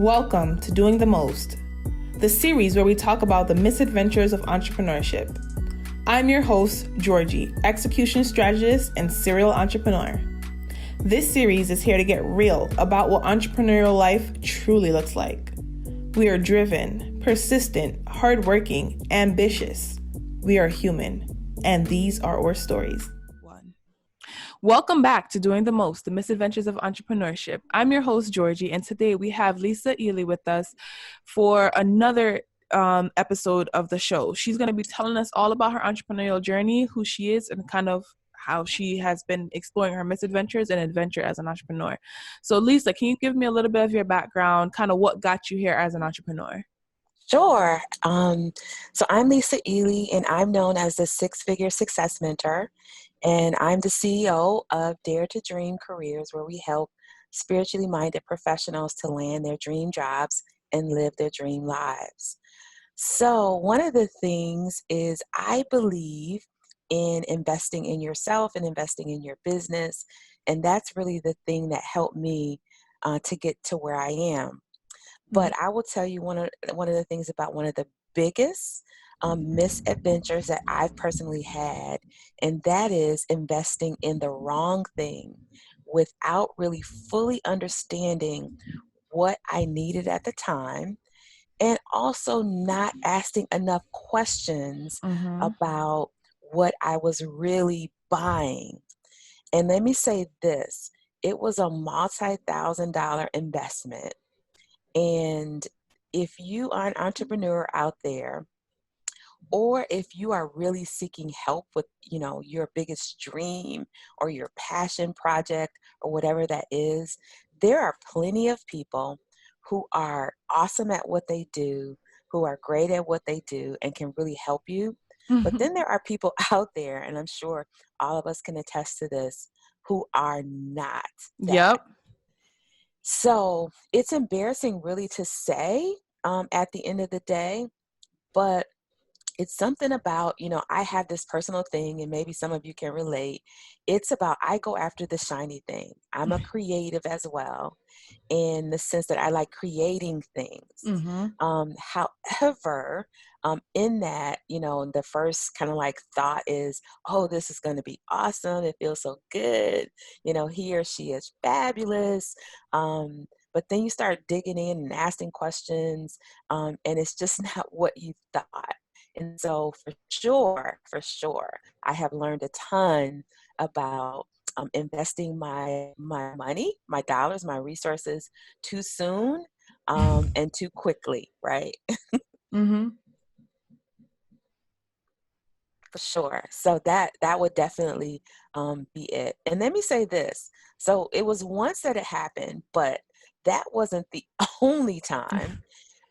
Welcome to Doing the Most, the series where we talk about the misadventures of entrepreneurship. I'm your host, Georgie, execution strategist and serial entrepreneur. This series is here to get real about what entrepreneurial life truly looks like. We are driven, persistent, hardworking, ambitious. We are human, and these are our stories. Welcome back to Doing the Most, the misadventures of entrepreneurship. I'm your host, Georgie, and today we have Lisa Ealy with us for another episode of the show. She's going to be telling us all about her entrepreneurial journey, who she is, and kind of how she has been exploring her misadventures and adventure as an entrepreneur. So Lisa, can you give me a little bit of your background, kind of what got you here as an entrepreneur? Sure. So I'm Lisa Ealy, and I'm known as the Six-Figure Success Mentor, and I'm the CEO of D.R.E.A.M Careers, where we help spiritually minded professionals to land their dream jobs and live their dream lives. So one of the things is I believe in investing in yourself and investing in your business, and that's really the thing that helped me to get to where I am. But I will tell you one of the things about one of the biggest misadventures that I've personally had, and that is investing in the wrong thing without really fully understanding what I needed at the time, and also not asking enough questions about what I was really buying. And let me say this, it was a multi-thousand-dollar investment. And if you are an entrepreneur out there, or if you are really seeking help with, your biggest dream or your passion project or whatever that is, there are plenty of people who are awesome at what they do, who are great at what they do and can really help you. But then there are people out there, and I'm sure all of us can attest to this, who are not that. Yep. So it's embarrassing really to say at the end of the day, but it's something about, I have this personal thing, and maybe some of you can relate. It's about, I go after the shiny thing. I'm a creative as well, in the sense that I like creating things. However, in that, the first kind of like thought is, oh, this is going to be awesome. It feels so good. He or she is fabulous. But then you start digging in and asking questions, and it's just not what you thought. And so for sure, I have learned a ton about investing my money, my dollars, my resources too soon and too quickly, right? For sure. So that would definitely be it. And let me say this. So it was once that it happened, but that wasn't the only time.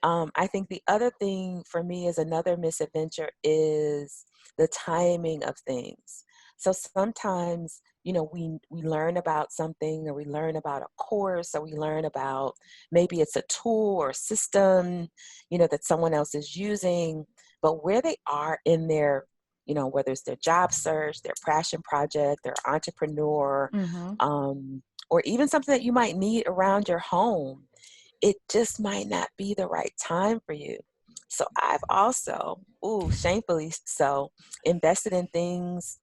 I think the other thing for me is another misadventure is the timing of things. So sometimes, we learn about something, or we learn about a course, or we learn about maybe it's a tool or system, that someone else is using, but where they are in their, whether it's their job search, their passion project, their entrepreneur, or even something that you might need around your home, it just might not be the right time for you. So I've also, shamefully so, invested in things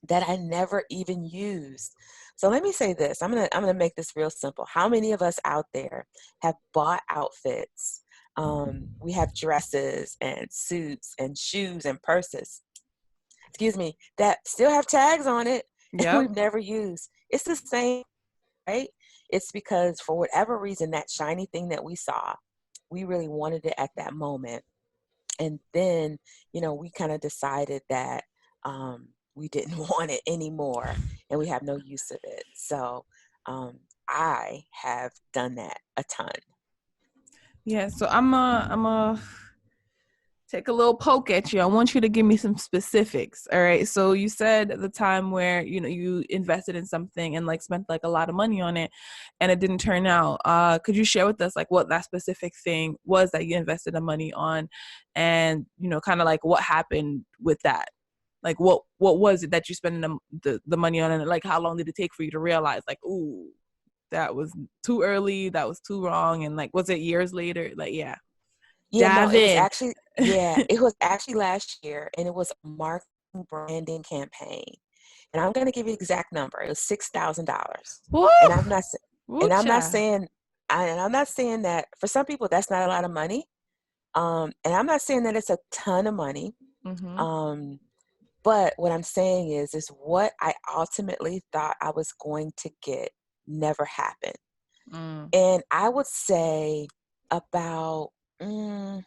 that I never even used. So let me say this. I'm gonna make this real simple. How many of us out there have bought outfits? We have dresses and suits and shoes and purses, that still have tags on it, and we've never used. It's the same, right? It's because for whatever reason, that shiny thing that we saw, we really wanted it at that moment. And then, we kind of decided that we didn't want it anymore, and we have no use of it. So I have done that a ton. Yeah, so I'm a take a little poke at you. I want you to give me some specifics. All right. So you said at the time where, you invested in something and like spent like a lot of money on it and it didn't turn out. Could you share with us like what that specific thing was that you invested the money on, and, kind of like what happened with that? Like what was it that you spent the money on, and like how long did it take for you to realize like, ooh, that was too early, that was too wrong, and like, was it years later? Like, yeah. Yeah, no, Dive it was in. actually, yeah, it was actually last year, and it was a marketing branding campaign. And I'm going to give you the exact number. It was $6,000. Woo! And I'm not, Woo, and I'm not child. saying, and I'm not saying that for some people that's not a lot of money. And I'm not saying that it's a ton of money. Mm-hmm. But what I'm saying is what I ultimately thought I was going to get never happened. And I would say about the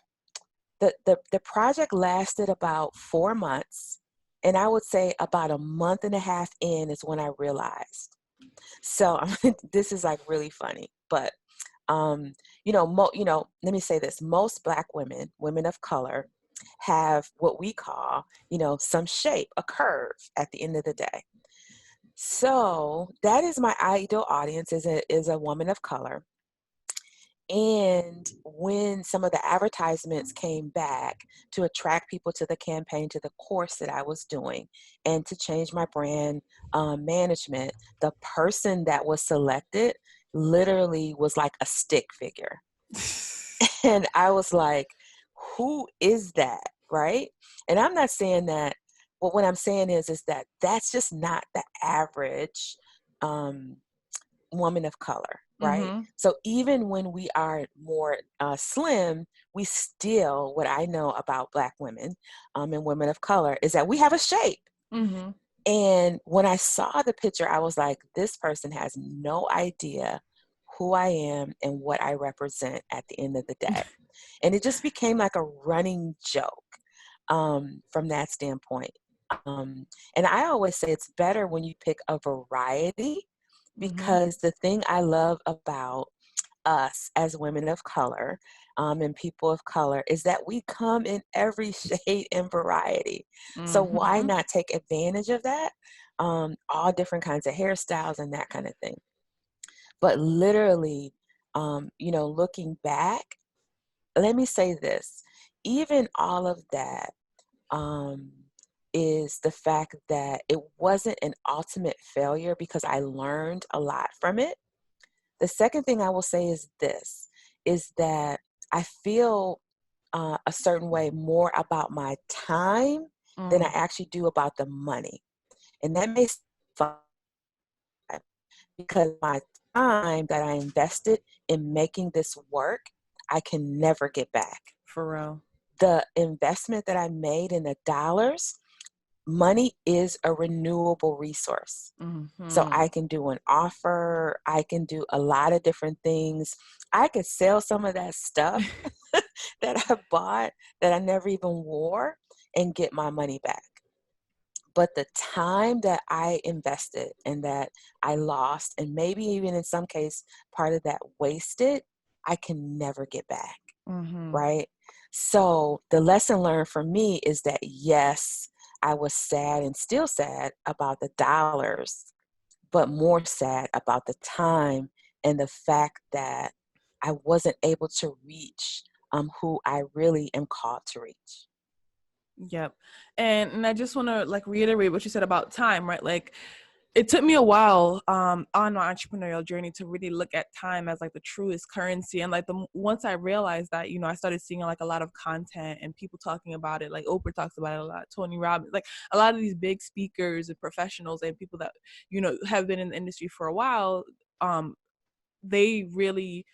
project lasted about 4 months, and I would say about a month and a half in is when I realized. So this is like really funny, but let me say this: most Black women, women of color, have what we call, some shape, a curve at the end of the day. So that is my ideal audience is a woman of color. And when some of the advertisements came back to attract people to the campaign, to the course that I was doing, and to change my brand management, the person that was selected literally was like a stick figure. And I was like, who is that? Right? And I'm not saying that, but what I'm saying is that that's just not the average woman of color, right? Mm-hmm. So even when we are more slim, we still, what I know about Black women and women of color is that we have a shape. Mm-hmm. And when I saw the picture, I was like, this person has no idea who I am and what I represent at the end of the day. And it just became like a running joke from that standpoint. And I always say it's better when you pick a variety, because the thing I love about us as women of color and people of color is that we come in every shade and variety. So why Mm-hmm. not take advantage of that? All different kinds of hairstyles and that kind of thing. But literally, looking back, let me say this: even all of that um, is the fact that it wasn't an ultimate failure, because I learned a lot from it. The second thing I will say is this, is that I feel a certain way more about my time than I actually do about the money. And that makes sense, because my time that I invested in making this work, I can never get back. For real. The investment that I made in the dollars, money is a renewable resource. So I can do an offer. I can do a lot of different things. I could sell some of that stuff that I bought that I never even wore and get my money back. But the time that I invested and that I lost, and maybe even in some case, part of that wasted, I can never get back. Right? So the lesson learned for me is that, yes, I was sad and still sad about the dollars, but more sad about the time and the fact that I wasn't able to reach who I really am called to reach. Yep. And I just want to like reiterate what you said about time, right? Like, it took me a while on my entrepreneurial journey to really look at time as like the truest currency. And like once I realized that, I started seeing like a lot of content and people talking about it. Like Oprah talks about it a lot, Tony Robbins, like a lot of these big speakers and professionals and people that, have been in the industry for a while. They really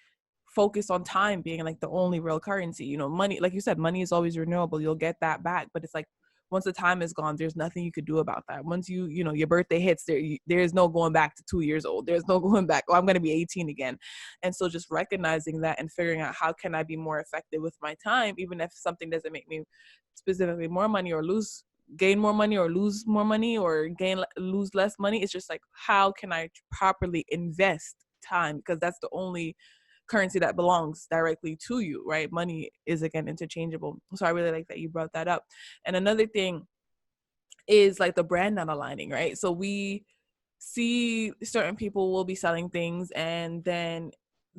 focus on time being like the only real currency. Money, like you said, money is always renewable. You'll get that back, but it's like once the time is gone, there's nothing you could do about that. Once your birthday hits, there's no going back to 2 years old. There's no going back, I'm going to be 18 again. And so just recognizing that and figuring out how can I be more effective with my time, even if something doesn't make me specifically more money or gain more money or lose more money or lose less money. It's just like, how can I properly invest time? Because that's the only currency that belongs directly to you, right? Money is, again, interchangeable. So I really like that you brought that up. And another thing is like the brand not aligning, right? So we see certain people will be selling things and then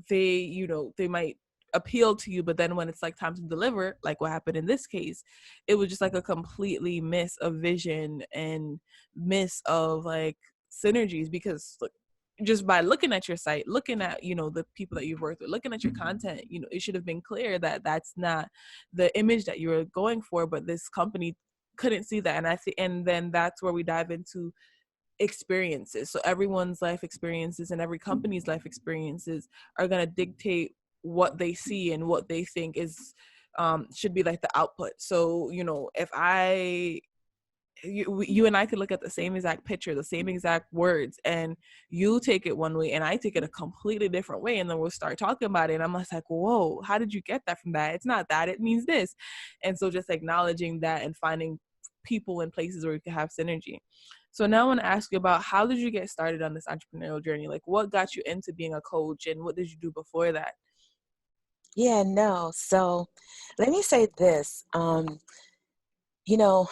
they might appeal to you, but then when it's like time to deliver, like what happened in this case, it was just like a completely miss of vision and miss of like synergies, because look, just by looking at your site, looking at, the people that you've worked with, looking at your content, it should have been clear that that's not the image that you were going for, but this company couldn't see that. And then that's where we dive into experiences. So everyone's life experiences and every company's life experiences are going to dictate what they see and what they think is should be like the output. So, if you and I could look at the same exact picture, the same exact words, and you take it one way and I take it a completely different way, and then we'll start talking about it, and I'm just like, whoa, how did you get that from that? It's not that, it means this. And so just acknowledging that and finding people and places where we can have synergy. So now I want to ask you about, how did you get started on this entrepreneurial journey? Like, what got you into being a coach, and what did you do before that? Yeah, no. So let me say this. You know,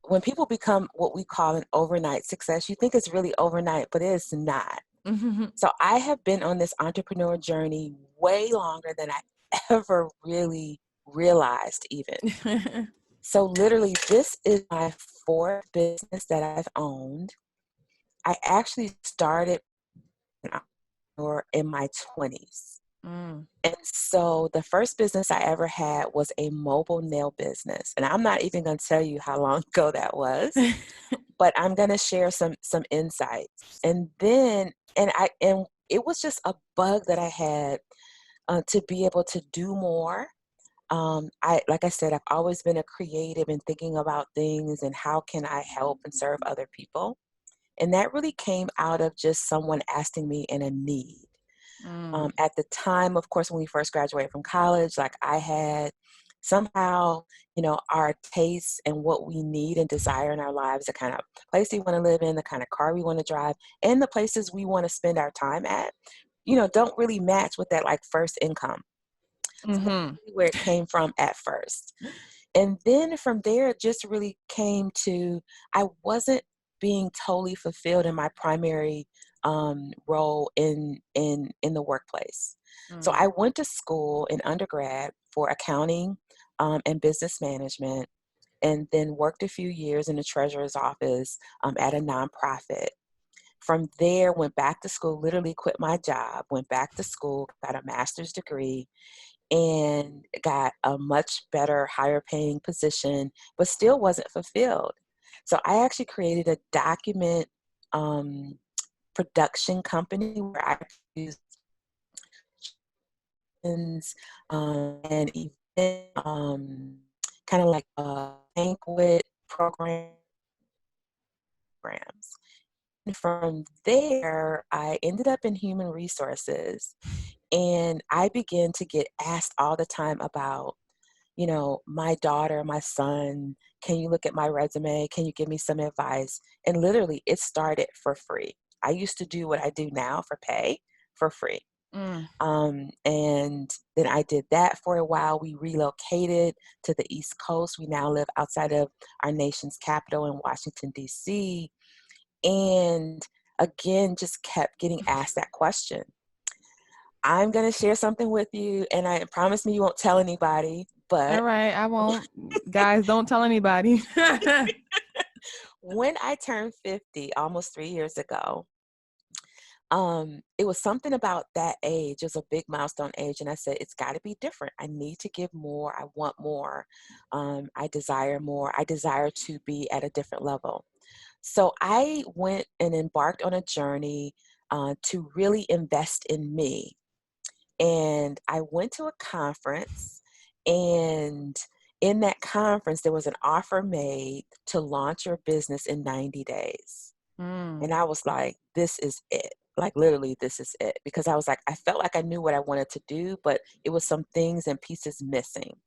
when people become what we call an overnight success, you think it's really overnight, but it's not. Mm-hmm. So I have been on this entrepreneur journey way longer than I ever really realized even. So literally, this is my fourth business that I've owned. I actually started an entrepreneur in my 20s. And so the first business I ever had was a mobile nail business. And I'm not even going to tell you how long ago that was, but I'm going to share some insights. And then, and it was just a bug that I had to be able to do more. Like I said, I've always been a creative and thinking about things and how can I help and serve other people. And that really came out of just someone asking me in a need. At the time, of course, when we first graduated from college, like I had somehow, our tastes and what we need and desire in our lives, the kind of place we want to live in, the kind of car we want to drive, and the places we want to spend our time at, don't really match with that like first income. So that's really where it came from at first. And then from there, it just really came to, I wasn't being totally fulfilled in my primary role in the workplace. So I went to school in undergrad for accounting and business management, and then worked a few years in the treasurer's office at a nonprofit. From there, went back to school, literally quit my job, went back to school, got a master's degree, and got a much better, higher paying position, but still wasn't fulfilled. So I actually created a document production company where I produced and event, kind of like banquet programs. And from there, I ended up in human resources, and I began to get asked all the time about, my daughter, my son, can you look at my resume? Can you give me some advice? And literally, it started for free. I used to do what I do now for pay for free. And then I did that for a while. We relocated to the East Coast. We now live outside of our nation's capital in Washington, D.C. And again, just kept getting asked that question. I'm going to share something with you, and I promise me you won't tell anybody, but... All right, I won't. Guys, don't tell anybody. When I turned 50, almost 3 years ago, it was something about that age. It was a big milestone age, and I said, it's got to be different. I need to give more. I want more. I desire more. I desire to be at a different level. So I went and embarked on a journey to really invest in me. And I went to a conference, and in that conference, there was an offer made to launch your business in 90 days. And I was like, this is it. Like, literally, this is it. Because I was like, I felt like I knew what I wanted to do, but it was some things and pieces missing.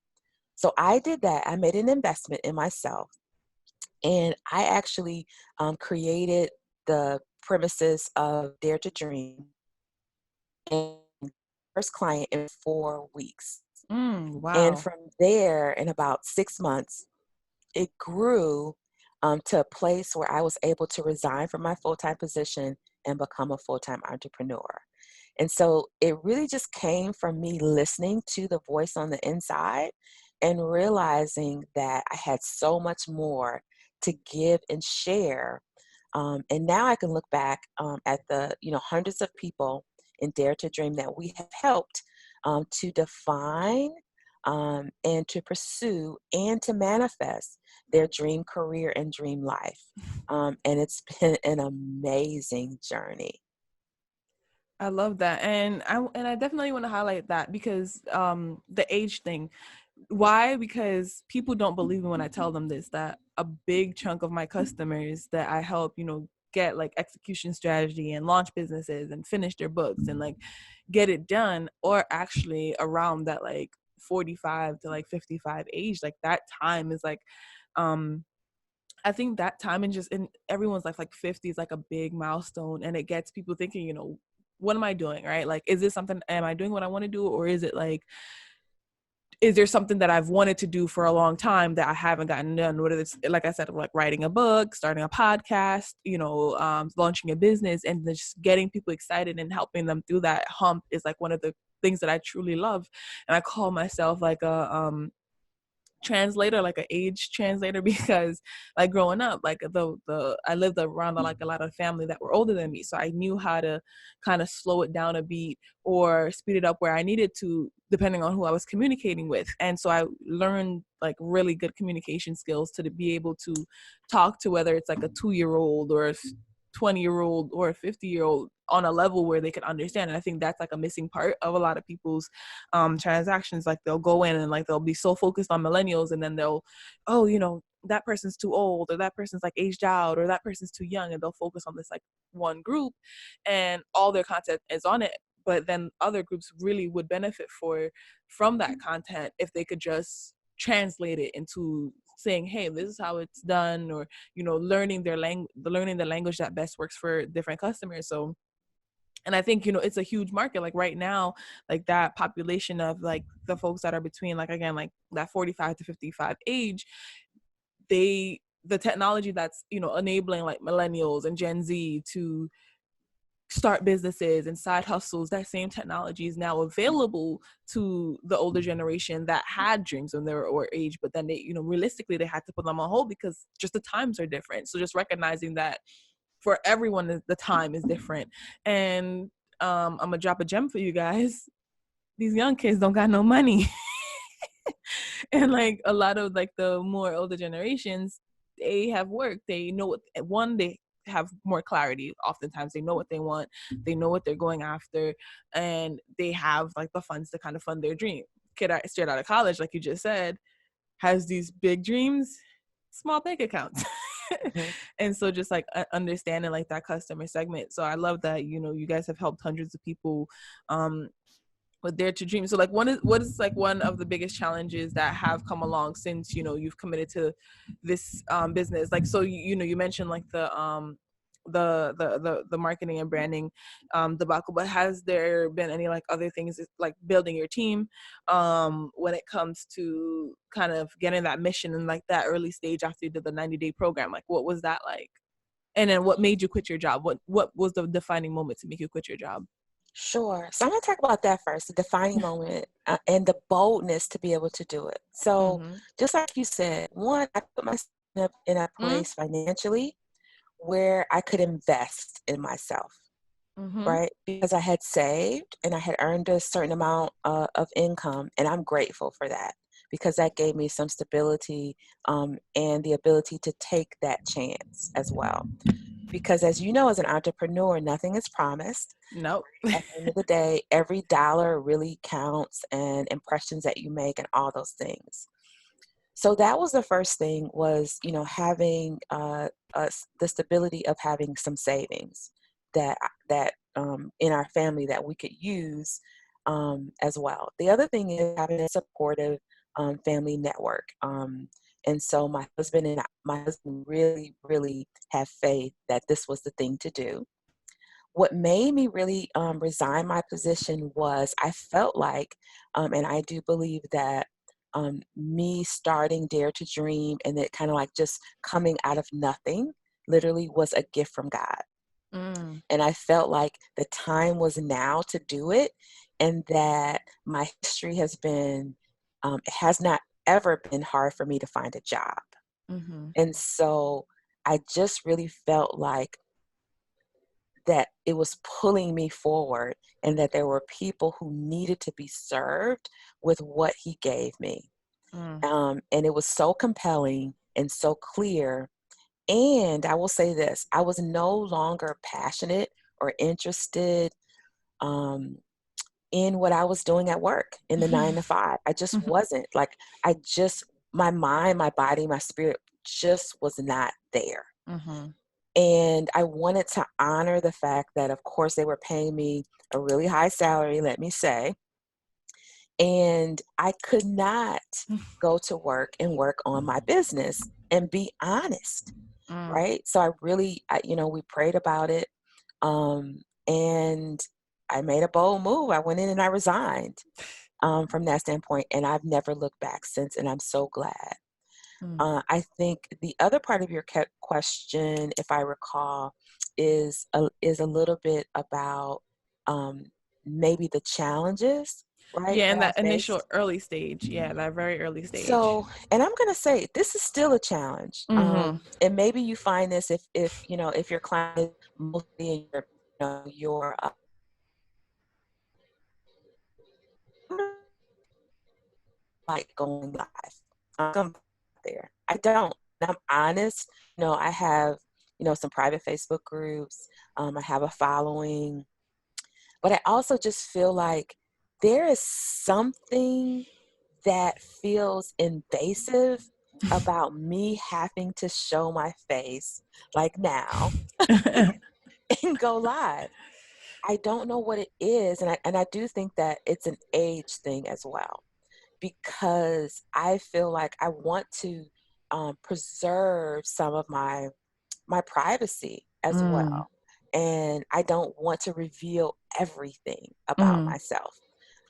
So I did that. I made an investment in myself. And I actually created the premises of D.R.E.A.M and first client in 4 weeks. And Wow. from there, in about 6 months, it grew to a place where I was able to resign from my full-time position and become a full-time entrepreneur. And so it really just came from me listening to the voice on the inside and realizing that I had so much more to give and share And now I can look back at the, hundreds of people in Dare to Dream that we have helped to define and to pursue and to manifest their dream career and dream life. And it's been an amazing journey. I love that. And I definitely want to highlight that because the age thing. Why? Because people don't believe me when I tell them this, that a big chunk of my customers that I help, get like execution strategy and launch businesses and finish their books and like get it done, or actually around that like 45 to like 55 age. Like that time is like I think that time and just in everyone's life, like 50 is like a big milestone, and it gets people thinking, what am I doing, right? Like, is this something, am I doing what I want to do? Or is it like, is there something that I've wanted to do for a long time that I haven't gotten done? Whether it's, like I said, like writing a book, starting a podcast, launching a business, and just getting people excited and helping them through that hump is like one of the things that I truly love. And I call myself like a, translator, like an age translator, because like growing up, like the I lived around like a lot of family that were older than me, so I knew how to kind of slow it down a beat or speed it up where I needed to, depending on who I was communicating with. And so I learned like really good communication skills to be able to talk to, whether it's like a 2-year-old or a 20-year-old or a 50-year-old, on a level where they can understand. And I think that's like a missing part of a lot of people's transactions. Like they'll go in and like they'll be so focused on millennials, and then they'll, that person's too old, or that person's like aged out, or that person's too young, and they'll focus on this like one group, and all their content is on it. But then other groups really would benefit from that content if they could just translate it into saying, hey, this is how it's done, or learning the language that best works for different customers. So, and I think it's a huge market. Like right now, like that population of like the folks that are between, like, again, like that 45 to 55 age, the technology that's enabling like millennials and Gen Z to start businesses and side hustles, that same technology is now available to the older generation that had dreams when they were our age, but then they, realistically, they had to put them on hold because just the times are different. So just recognizing that for everyone, the time is different. And I'm gonna drop a gem for you guys. These young kids don't got no money. And like a lot of like the more older generations, they have work. They know what, they have more clarity. Oftentimes they know what they want, they know what they're going after, and they have like the funds to kind of fund their dream. Kid straight out of college, like you just said, has these big dreams, small bank accounts. Mm-hmm. And so just like understanding like that customer segment. So I love that you guys have helped hundreds of people with Dare to Dream. So like what is like one of the biggest challenges that have come along since you've committed to this business? Like, so you mentioned like the marketing and branding debacle, but has there been any like other things like building your team when it comes to kind of getting that mission in like that early stage after you did the 90-day program? Like what was that like? And then what made you quit your job? What was the defining moment to make you quit your job? Sure. So I'm going to talk about that first, the defining moment and the boldness to be able to do it. So just like you said, one, I put myself in a place financially where I could invest in myself, right? Because I had saved and I had earned a certain amount of income, and I'm grateful for that because that gave me some stability and the ability to take that chance as well. Because as you know, as an entrepreneur, nothing is promised. Nope. At the end of the day, every dollar really counts, and impressions that you make and all those things. So that was the first thing, was, having the stability of having some savings that in our family that we could use as well. The other thing is having a supportive family network. And so my husband really, really have faith that this was the thing to do. What made me really resign my position was I felt like, and I do believe that me starting Dare to Dream and it kind of like just coming out of nothing literally was a gift from God. And I felt like the time was now to do it, and that my history has been, it has not ever been hard for me to find a job. And so I just really felt like that it was pulling me forward and that there were people who needed to be served with what he gave me. Mm. And it was so compelling and so clear. And I will say this, I was no longer passionate or interested um, in what I was doing at work in the 9 to 5. I just wasn't. Like, my mind, my body, my spirit just was not there. Mm-hmm. And I wanted to honor the fact that, of course, they were paying me a really high salary, let me say. And I could not go to work and work on my business and be honest, Mm. right? So we prayed about it. And I made a bold move. I went in and I resigned from that standpoint. And I've never looked back since. And I'm so glad. Mm. I think the other part of your question, if I recall, is a little bit about maybe the challenges, right, Yeah, in that I that initial faced. early stage. Yeah, that very early stage. So, and I'm going to say this is still a challenge. Mm-hmm. And maybe you find this if your client is mostly in your like going live. I'm gonna put it there. I don't. I'm honest. I have, some private Facebook groups. I have a following, but I also just feel like there is something that feels invasive about me having to show my face like now and go live. I don't know what it is, and I do think that it's an age thing as well, because I feel like I want to preserve some of my privacy as Mm. well, and I don't want to reveal everything about Mm. myself.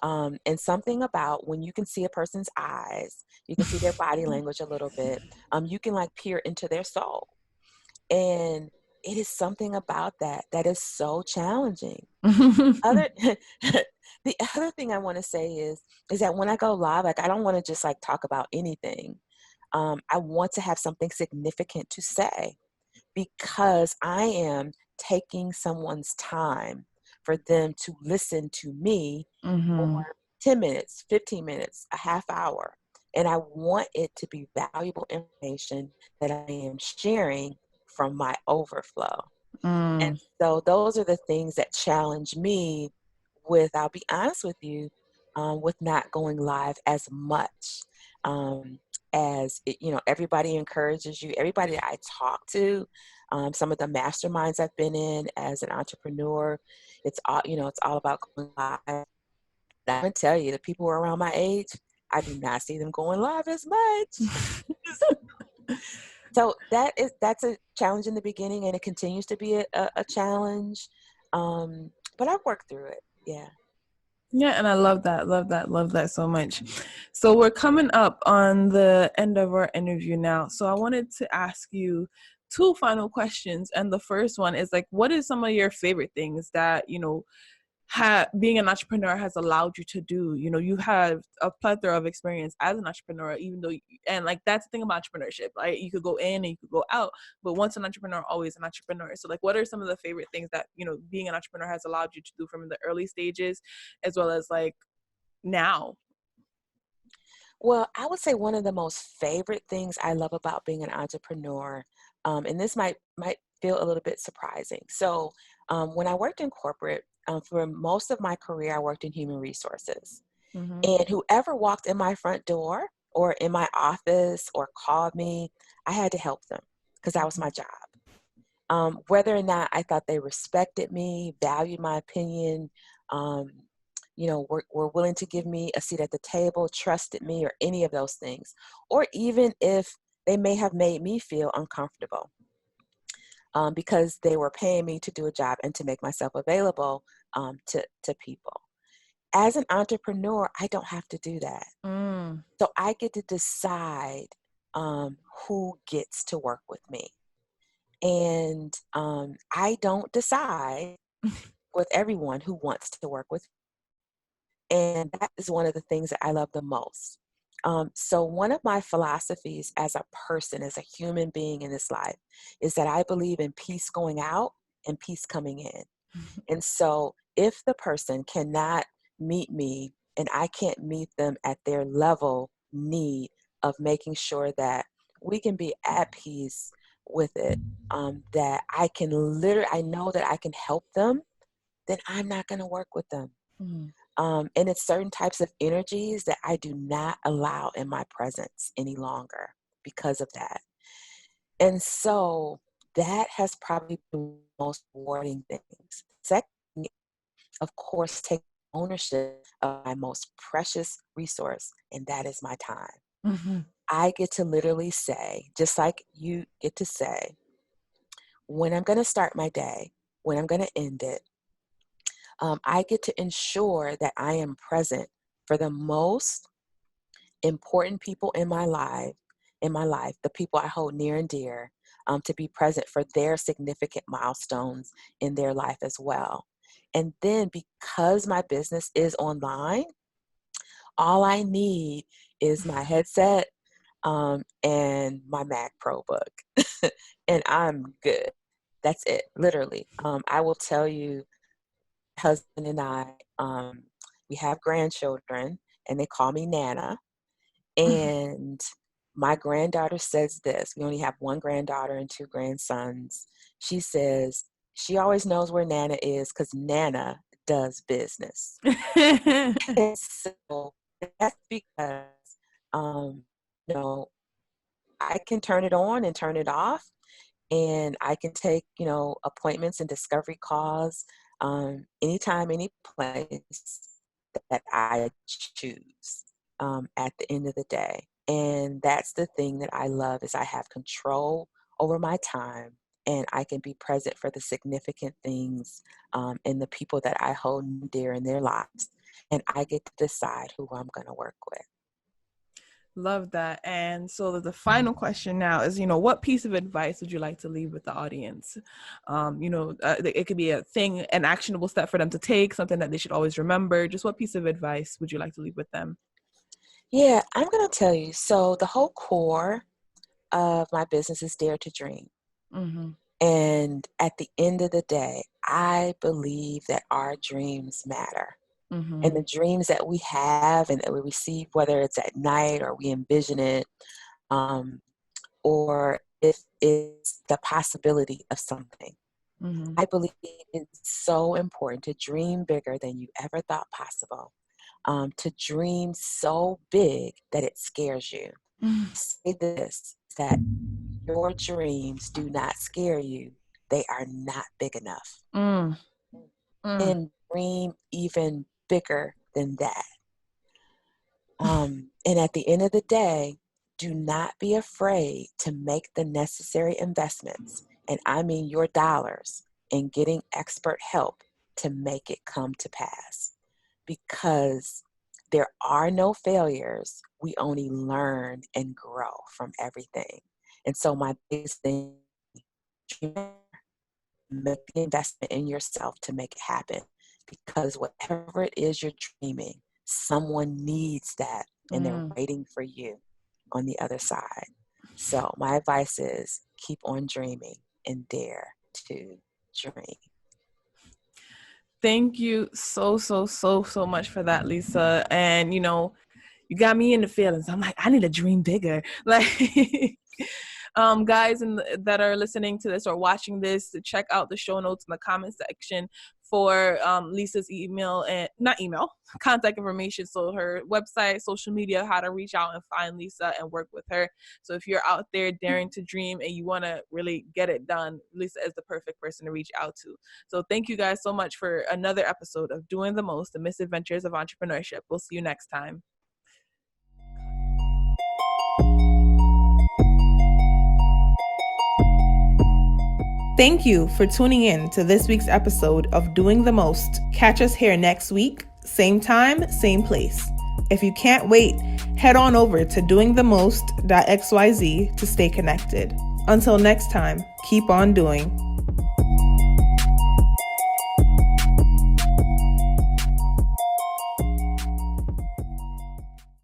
And something about when you can see a person's eyes, you can see their body language a little bit. You can like peer into their soul, and it is something about that is so challenging. Other the other thing I want to say is that when I go live, like I don't want to just like talk about anything. I want to have something significant to say because I am taking someone's time for them to listen to me for Mm-hmm. 10 minutes, 15 minutes, a half hour. And I want it to be valuable information that I am sharing from my overflow. And Mm. so those are the things that challenge me with, I'll be honest with you, with not going live as much as, everybody encourages you. Everybody that I talk to, some of the masterminds I've been in as an entrepreneur, it's all about going live. I'm going to tell you, the people who are around my age, I do not see them going live as much. So that's a challenge in the beginning, and it continues to be a challenge. But I've worked through it. Yeah. Yeah, and I love that so much. So we're coming up on the end of our interview now. So I wanted to ask you two final questions. And the first one is like, what is some of your favorite things that, being an entrepreneur has allowed you to do? You have a plethora of experience as an entrepreneur, even though, and like that's the thing about entrepreneurship, right? You could go in and you could go out, but once an entrepreneur, always an entrepreneur. So like, what are some of the favorite things that, being an entrepreneur has allowed you to do from the early stages as well as like now? Well, I would say one of the most favorite things I love about being an entrepreneur, and this might feel a little bit surprising. So, when I worked in corporate, for most of my career, I worked in human resources. Mm-hmm. And whoever walked in my front door or in my office or called me, I had to help them because that was my job. Whether or not I thought they respected me, valued my opinion, um, were willing to give me a seat at the table, trusted me, or any of those things, or even if they may have made me feel uncomfortable because they were paying me to do a job and to make myself available to people. As an entrepreneur, I don't have to do that. Mm. So I get to decide who gets to work with me. And I don't decide with everyone who wants to work with me. And that is one of the things that I love the most. So one of my philosophies as a person, as a human being in this life, is that I believe in peace going out and peace coming in. And so if the person cannot meet me and I can't meet them at their level need of making sure that we can be at peace with it, that I can I know that I can help them, then I'm not going to work with them. And it's certain types of energies that I do not allow in my presence any longer because of that. And so that has probably been the most rewarding things. Second, of course, take ownership of my most precious resource, and that is my time. I get to literally say, just like you get to say, when I'm going to start my day, when I'm going to end it, I get to ensure that I am present for the most important people in my life, the people I hold near and dear, to be present for their significant milestones in their life as well. And then because my business is online, all I need is my headset and my Mac Pro book, and I'm good. That's it, literally. I will tell you, husband and I, we have grandchildren, and they call me Nana. And my granddaughter says this. We only have one granddaughter and two grandsons. She says she always knows where Nana is because Nana does business. And so that's because, you know, I can turn it on and turn it off, and I can take, appointments and discovery calls anytime, any place that I choose at the end of the day. And that's the thing that I love, is I have control over my time, and I can be present for the significant things and the people that I hold dear in their lives. And I get to decide who I'm going to work with. Love that. And so the final question now is, what piece of advice would you like to leave with the audience? It could be a thing, an actionable step for them to take, something that they should always remember. Just what piece of advice would you like to leave with them? Yeah, I'm going to tell you. So the whole core of my business is Dare to Dream. And at the end of the day, I believe that our dreams matter. And the dreams that we have and that we receive, whether it's at night or we envision it, or if it's the possibility of something. I believe it's so important to dream bigger than you ever thought possible, to dream so big that it scares you. Say this, that your dreams do not scare you. They are not big enough. And dream even bigger than that. And at the end of the day, do not be afraid to make the necessary investments, and I mean your dollars, in getting expert help to make it come to pass. Because there are no failures. We only learn and grow from everything. And so my biggest thing, make the investment in yourself to make it happen. Because whatever it is you're dreaming, someone needs that, and they're waiting for you on the other side. So my advice is keep on dreaming and dare to dream. Thank you so much for that, Lisa. And, you got me in the feelings. I'm like, I need to dream bigger. Like, guys that are listening to this or watching this, to check out the show notes in the comment section for Lisa's contact information. So her website, social media, how to reach out and find Lisa and work with her. So if you're out there daring to dream and you want to really get it done, Lisa is the perfect person to reach out to. So thank you guys so much for another episode of Doing the Most, the Misadventures of Entrepreneurship. We'll see you next time. Thank you for tuning in to this week's episode of Doing the Most. Catch us here next week, same time, same place. If you can't wait, head on over to doingthemost.xyz to stay connected. Until next time, keep on doing.